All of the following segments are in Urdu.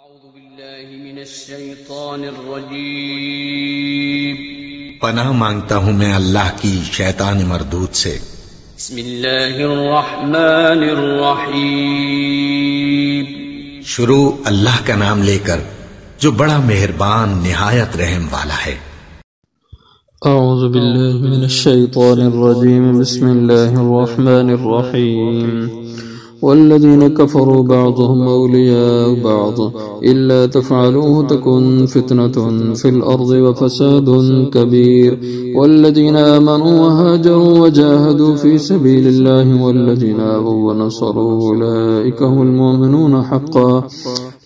اعوذ باللہ من الشیطان الرجیم پناہ مانگتا ہوں میں اللہ کی شیطان مردود سے۔ بسم اللہ الرحمن الرحیم شروع اللہ کا نام لے کر جو بڑا مہربان نہایت رحم والا ہے۔ اعوذ باللہ من الشیطان الرجیم بسم اللہ الرحمن الرحیم والذین کفروا بعضهم اولیاء بعض الا تفعلوه تکن فتنة فی الارض وفساد کبیر والذین آمنوا وهاجروا وجاهدوا فی سبیل اللہ والذین آووا ونصروا اولئک هم المؤمنون حقا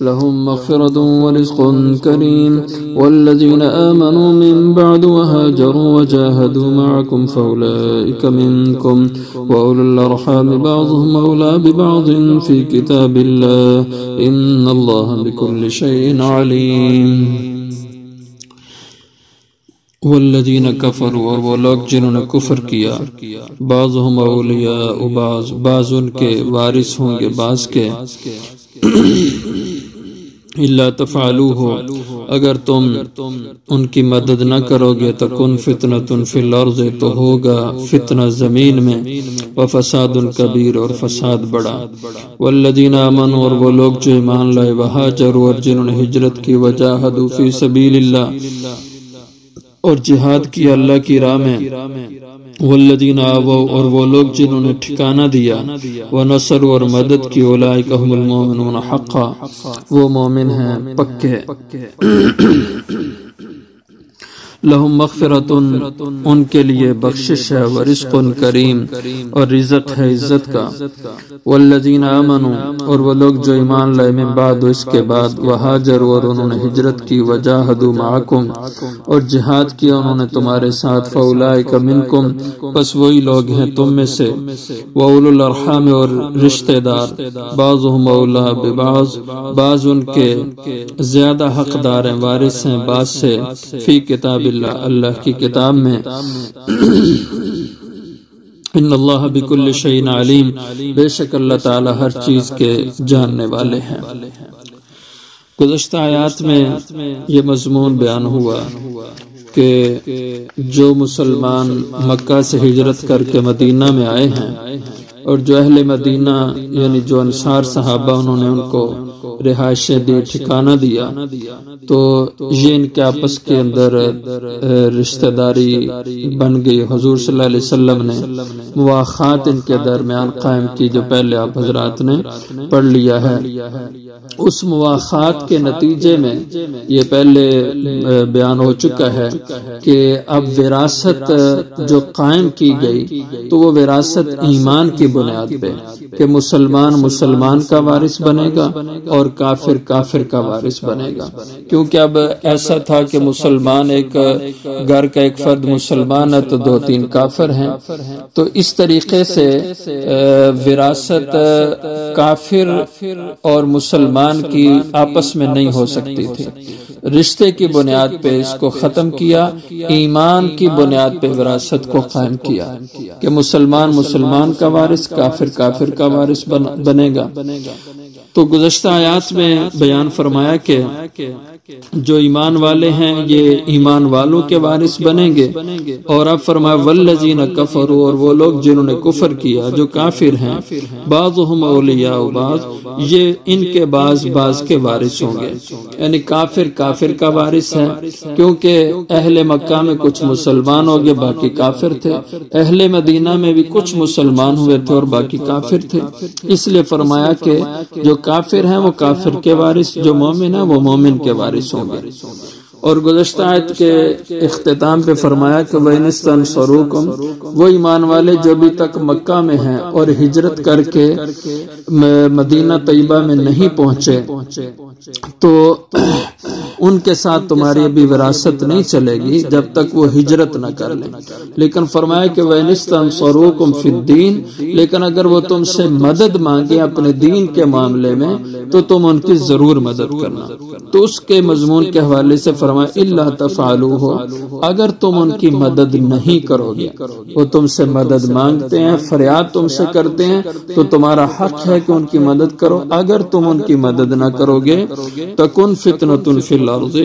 لهم مغفرة ورزق كريم والذين آمنوا من بعد وهاجروا وجاهدوا معكم فأولئك منكم وأولو الأرحام بعضهم أولى ببعض في كتاب الله إن الله بكل شيء عليم۔ والذین کفروا، اور وہ لوگ جنہوں نے کفر کیا، بعضهم اولیاء بعض، بعض ان کے وارث ہوں گے بعض کے، الا تفعلوه، اگر تم ان کی مدد نہ کرو گے تکن فتنة فی الارض، تو ہوگا فتنہ زمین میں، وفساد کبیر، اور فساد بڑا۔ والذین آمنوا، اور وہ لوگ جو ایمان لائے، وہاجروا، اور جنہوں نے ہجرت کی، وجاہدوا فی سبیل اللہ، اور جہاد کیا اللہ کی راہ میں، والذین آووا، اور وہ لوگ جنہوں نے ٹھکانہ دیا، ونصروا، اور مدد کی، اولئک هم المؤمنون حقا، وہ مومن ہیں پکے۔ لہم مغفرۃ، ان کے لیے بخشش ہے، ورزق کریم، اور رزق ہے عزت کا۔ والذین آمنوا، اور وہ لوگ جو ایمان لائے، من بعد، اس کے بعد، وہاجروا، اور انہوں نے ہجرت کی، وجاہدوا معکم، اور جہاد کیا انہوں نے تمہارے ساتھ، فاولئک منکم، پس وہی لوگ ہیں تم میں سے، واولو الارحام، اور رشتہ دار، بعضهم اولی ببعض، بعض ان کے زیادہ حقدار ہیں، وارث ہیں بعض سے، فی کتاب اللہ، اللہ کی کتاب میں، ان اللہ بکل شیء علیم، بے شک اللہ تعالی ہر چیز کے جاننے والے ہیں۔ گزشتہ آیات میں یہ مضمون بیان ہوا کہ جو مسلمان مکہ سے ہجرت کر کے مدینہ میں آئے ہیں، اور جو اہل مدینہ یعنی جو انصار صحابہ، انہوں نے ان کو رہائشیں دی، ٹھکانہ دیا، تو یہ ان کے آپس کے اندر رشتہ داری بن گئی۔ حضور صلی اللہ علیہ وسلم نے مواخات ان کے درمیان قائم کی، جو پہلے آپ حضرات نے پڑھ لیا ہے۔ اس مواخات کے نتیجے میں یہ پہلے بیان ہو چکا ہے کہ اب وراثت جو قائم کی گئی، تو وہ وراثت ایمان کی بنیاد پہ، کہ مسلمان مسلمان کا وارث بنے گا اور کافر کافر کا وارث بنے گا، کیونکہ اب ایسا تھا کہ مسلمان، ایک گھر کا ایک فرد مسلمان ہے تو دو تین کافر ہیں، تو اس طریقے سے وراثت کافر اور مسلمان کی آپس میں نہیں ہو سکتی تھی۔ رشتے کی بنیاد پہ اس کو ختم کیا، ایمان کی بنیاد پہ وراثت کو قائم کیا کہ مسلمان مسلمان کا وارث، کافر کافر کا وارث بنے گا۔ تو گزشتہ آیات میں بیان فرمایا کہ جو ایمان والے ہیں یہ ایمان والوں کے وارث بنیں گے، اور اب فرمایا والذین کفروا، اور وہ لوگ جنہوں نے کفر کیا، جو کافر ہیں، بعضهم اولیاء بعض، یہ ان کے بعض کے وارث ہوں گے، یعنی کافر کافر کا وارث ہے، کیونکہ اہل مکہ میں کچھ مسلمان ہو گئے، باقی کافر تھے، اہل مدینہ میں بھی کچھ مسلمان ہوئے تھے اور باقی کافر تھے، اس لیے فرمایا کہ جو کافر ہیں وہ کافر کے وارث، جو مومن ہیں وہ مومن کے وارث ہوں گے۔ اور گزشتہ آیت کے اختتام پہ فرمایا کہ وَإِنِ اسْتَنصَرُوكُمْ، وہ ایمان والے جو ابھی تک مکہ میں ہیں اور ہجرت کر کے مدینہ طیبہ میں نہیں پہنچے، تو ان کے ساتھ تمہاری ابھی وراثت نہیں چلے گی جب تک وہ ہجرت نہ کر لیں۔ لیکن فرمایا کہ وَإِنِ اسْتَنصَرُوكُمْ فِي الدِّينِ، لیکن اگر وہ تم سے مدد مانگے اپنے دین کے معاملے میں تو تم ان کی ضرور مدد کرنا۔ تو اس کے مضمون کے حوالے سے فرمایا إِلَّا تَفْعَلُوهُ، اگر تم ان کی مدد نہیں کرو گے، وہ تم سے مدد مانگتے ہیں، فریاد تم سے کرتے ہیں، تو تمہارا حق ہے کہ ان کی مدد کرو۔ اگر تم ان کی مدد نہ کرو گے تَكُنْ فِتْنَةٌ فِي الْأَرْضِ،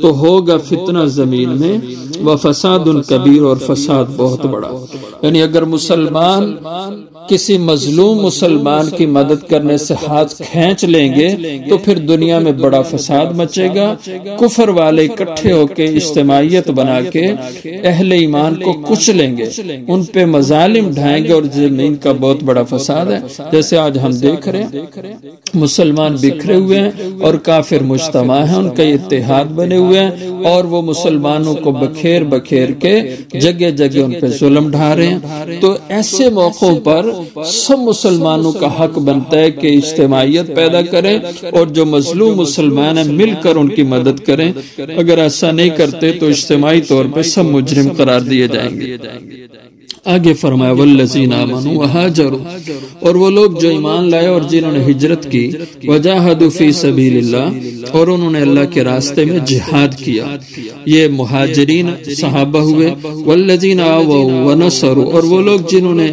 تو ہوگا فتنہ زمین میں، وَفَسَادٌ كَبِيرٌ، اور فساد بہت بڑا۔ یعنی اگر مسلمان کسی مظلوم مسلمان کی مدد کرنے سے ہاتھ کھینچ لیں گے تو پھر دنیا میں بڑا فساد مچے گا، کفر والے اکٹھے ہو کے اجتماعیت بنا کے اہل ایمان کو کچلیں گے، ان پہ مظالم ڈھائیں گے، اور زمین کا بہت بڑا فساد ہے۔ جیسے آج ہم دیکھ رہے ہیں مسلمان بکھرے ہوئے ہیں اور کافر مجتمع ہیں، ان کا اتحاد بنے ہوئے ہیں، اور وہ مسلمانوں کو بکھیر بکھیر کے جگہ جگہ ان پہ ظلم ڈھا رہے ہیں۔ تو ایسے موقعوں پر سب مسلمانوں کا حق بنتا ہے کہ اجتماعیت پیدا کریں اور جو مظلوم مسلمان ہیں مل کر ان کی مدد کریں۔ اگر ایسا نہیں کرتے تو اجتماعی طور پہ سب مجرم قرار دیے جائیں گے۔ آگے فرمایا والذین آمنوا وہاجروا، اور وہ لوگ جو ایمان لائے اور جنہوں نے ہجرت کی، وجاہدوا فی سبیل اللہ، اور انہوں نے اللہ کے راستے میں جہاد کیا، یہ مہاجرین صحابہ ہوئے۔ والذین آووا ونصروا، اور وہ لوگ جنہوں نے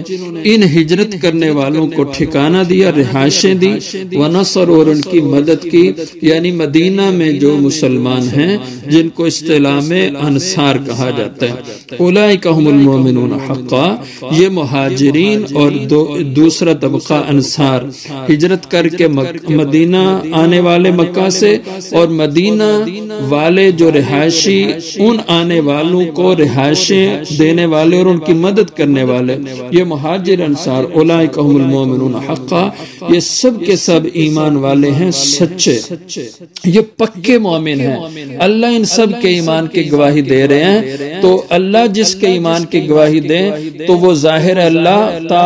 ان ہجرت کرنے والوں کو ٹھکانہ دیا، رہائشیں دی، ونصروا، اور ان کی مدد کی، یعنی مدینہ میں جو مسلمان ہیں جن کو اصطلاح میں انصار کہا جاتا ہے، اولئک ھم المؤمنون حقا، یہ مہاجرین اور دوسرا طبقہ انصار ہجرت کر کے مدینہ آنے والے مکہ سے، اور مدینہ والے جو رہائشی ان آنے والوں کو رہائشیں دینے والے اور ان کی مدد کرنے والے، یہ مہاجر انصار اولئک ھم المؤمنون حقا، یہ سب کے سب ایمان والے ہیں سچے، یہ پکے مومن ہیں۔ اللہ ان سب کے ایمان کی گواہی دے رہے ہیں، تو اللہ جس کے ایمان کی گواہی دے تو وہ ظاہر اللہ تا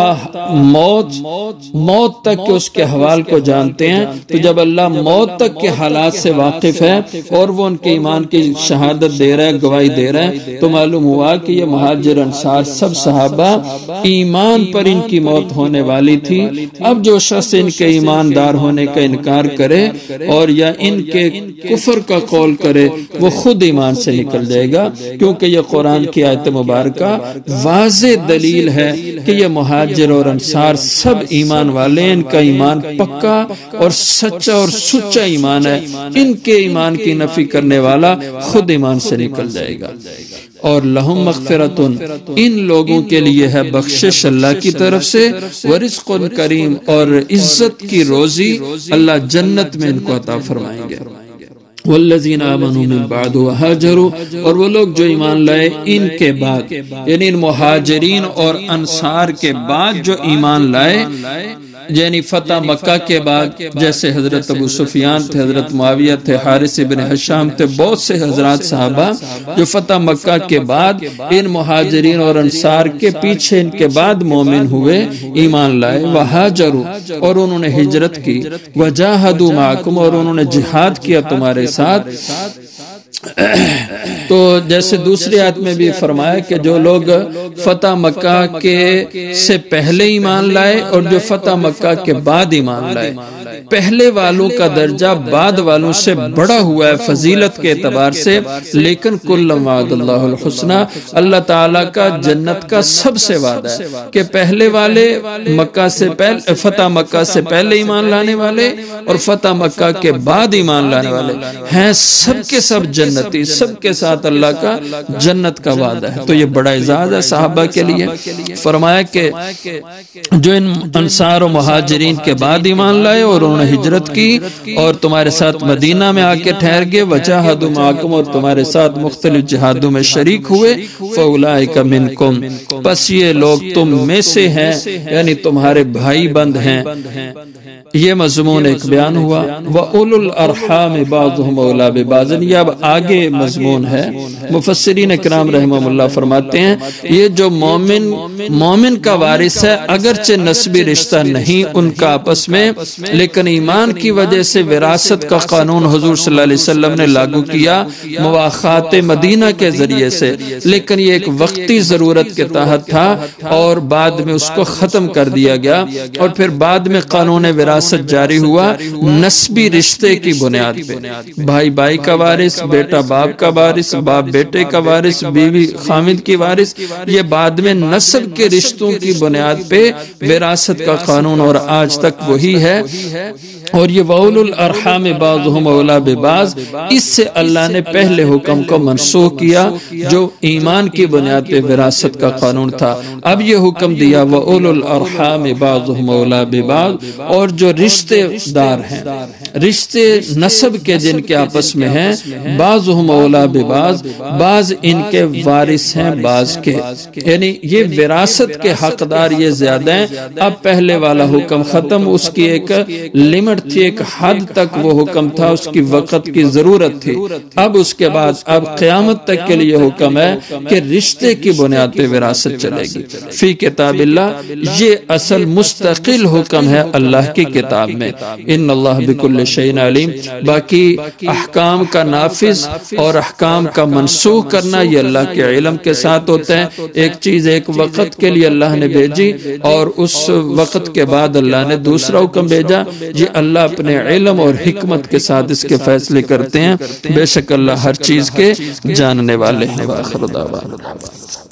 موت تک کے اس کے حوال کو جانتے ہیں۔ تو جب اللہ موت تک کے حالات سے واقف ہے اور وہ ان کے ایمان کی شہادت دے رہا ہے، گواہی دے رہا ہے، تو معلوم ہوا کہ یہ مہاجر انصار سب صحابہ ایمان پر ان کی موت ہونے والی تھی۔ اب جو شخص ان کے ایماندار ہونے کا انکار کرے اور یا ان کے کفر کا قول کرے وہ خود ایمان سے نکل جائے گا، کیونکہ یہ قرآن کی آیت مبارکہ واضح دلیل ہے کہ یہ مہاجر اور انصار سب ایمان والے ہیں، ان کا ایمان پکا اور سچا اور سچا ایمان ہے، ان کے ایمان کی نفی کرنے والا خود ایمان سے نکل جائے گا۔ اور لہم مغفرتن، ان لوگوں کے لیے ہے بخشش اللہ کی طرف سے، ورزق کریم، اور عزت کی روزی اللہ جنت میں ان کو عطا فرمائیں گے۔ والذین آمنوا من بعد وہاجروا، اور وہ لوگ جو ایمان لائے ان کے بعد، یعنی ان مہاجرین اور انصار کے بعد جو ایمان لائے، یعنی فتح مکہ کے بعد، جیسے حضرت ابو سفیان تھے، حضرت معاویہ تھے، حارث بن حشام تھے، بہت سے حضرات صحابہ جو فتح مکہ کے بعد ان مہاجرین اور انصار کے پیچھے ان کے بعد مومن ہوئے، ایمان لائے، وہاجروا، اور انہوں نے ہجرت کی، وجاہدوا معکم، اور انہوں نے جہاد کیا تمہارے ساتھ۔ تو جیسے دوسری آیت میں بھی فرمایا کہ جو لوگ فتح مکہ کے سے پہلے ایمان لائے اور جو فتح مکہ کے بعد ایمان لائے، پہلے والوں کا درجہ بعد والوں سے بڑا ہوا ہے فضیلت کے اعتبار سے، لیکن کل وعد اللہ الحسنہ، اللہ تعالیٰ کا جنت کا سب سے وعدہ ہے کہ پہلے والے مکہ سے پہلے، فتح مکہ سے پہلے ایمان لانے والے اور فتح مکہ کے بعد ایمان لانے والے ہیں، سب کے سب جنتی، سب کے ساتھ اللہ کا جنت کا وعدہ ہے۔ تو یہ بڑا اعزاز ہے صحابہ کے لیے۔ فرمایا کہ جو ان انصار و مہاجرین کے بعد ایمان لائے اور انہوں نے ہجرت کی اور تمہارے ساتھ مدینہ میں آ کے ٹھہر گئے، وجاہدوا معکم، اور تمہارے ساتھ مختلف جہادوں میں شریک ہوئے، فاولئک منکم، پس یہ لوگ تم میں سے ہیں، یعنی تمہارے بھائی بند ہیں۔ یہ مضمون ایک بیان ہوا۔ وَأُولُو الْأَرْحَامِ بَعْضُهُمْ أَوْلَىٰ بِبَعْضٍ، یہ اب آگے مضمون ہے۔ مفسرین اکرام رحمہ اللہ فرماتے ہیں یہ جو مومن کا وارث ہے، اگرچہ نسبی رشتہ نہیں ان کا آپس میں، لیکن ایمان کی وجہ سے وراثت کا قانون حضور صلی اللہ علیہ وسلم نے لاگو کیا مواخات مدینہ کے ذریعے سے، لیکن یہ ایک وقتی ضرورت کے تحت تھا اور بعد میں اس کو ختم کر دیا گیا، اور پھر بعد میں قانون وراثت جاری ہوا نسبی رشتے کی بنیاد پہ، بھائی بھائی کا وارث، بیٹا باپ کا وارث، باپ بیٹے کا وارث، بیوی خامد کی وارث، یہ بعد میں نسب کے رشتوں کی بنیاد پہ وراثت کا قانون، اور آج تک وہی ہے۔ اور یہ وَأُولُو الْأَرْحَامِ بَعْضُهُمْ أَوْلَىٰ بِبَعْضٍ، اس سے اللہ نے پہلے حکم کو منسوخ کیا جو ایمان کی بنیاد پہ وراثت کا قانون تھا۔ اب یہ حکم دیا وَأُولُو الْأَرْحَامِ بَعْضُهُمْ أَوْلَىٰ بِبَعْضٍ، اور جو رشتے دار ہیں، رشتے نسب کے جن کے آپس میں ہیں، بعضهم اولا ببعض، بعض ان کے وارث ہیں بعض کے، یعنی یہ وراثت کے حقدار یہ زیادہ ہیں۔ اب پہلے والا حکم ختم، اس کی ایک لمٹ تھی، ایک حد تک وہ حکم تھا، اس کی وقت کی ضرورت تھی۔ اب اس کے بعد اب قیامت تک کے لیے حکم ہے کہ رشتے کی بنیاد پہ وراثت چلے گی فی کتاب اللہ۔ یہ اصل مستقل حکم ہے اللہ کی کتاب میں، ان اللہ بکل شیء علیم۔ باقی احکام کا نافذ اور احکام کا منسوخ کرنا یہ اللہ کے علم کے ساتھ ہوتا ہے۔ ایک چیز ایک وقت کے لیے اللہ نے بھیجی اور اس وقت کے بعد اللہ نے دوسرا حکم بھیجا، یہ اللہ اپنے علم اور حکمت کے ساتھ اس کے فیصلے کرتے ہیں۔ بے شک اللہ ہر چیز کے جاننے والے ہیں۔ وآخر دعوانا